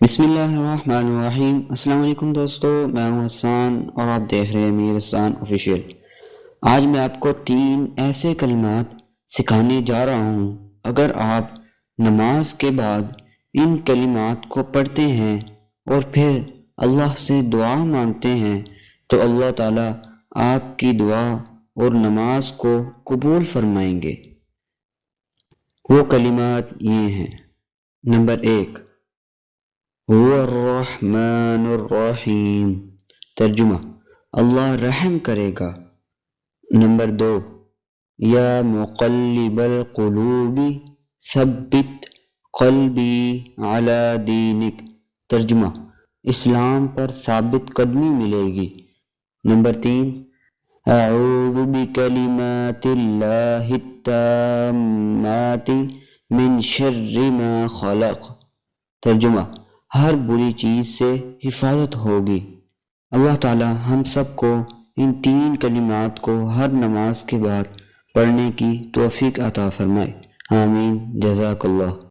بسم اللہ الرحمن الرحیم۔ السلام علیکم دوستو، میں ہوں حسان اور آپ دیکھ رہے ہیں امیر حسان آفیشیل۔ آج میں آپ کو 3 ایسے کلمات سکھانے جا رہا ہوں۔ اگر آپ نماز کے بعد ان کلمات کو پڑھتے ہیں اور پھر اللہ سے دعا مانگتے ہیں تو اللہ تعالیٰ آپ کی دعا اور نماز کو قبول فرمائیں گے۔ وہ کلمات یہ ہیں۔ نمبر 1، هو الرحمن الرحیم، ترجمہ اللہ رحم کرے گا۔ نمبر 2، یا مقلب القلوب ثبت قلبی علی دینک، ترجمہ اسلام پر ثابت قدمی ملے گی۔ نمبر 3، اعوذ بکلمات اللہ التامات من شر ما خلق، ترجمہ ہر بری چیز سے حفاظت ہوگی۔ اللہ تعالی ہم سب کو ان 3 کلمات کو ہر نماز کے بعد پڑھنے کی توفیق عطا فرمائے۔ آمین، جزاک اللہ۔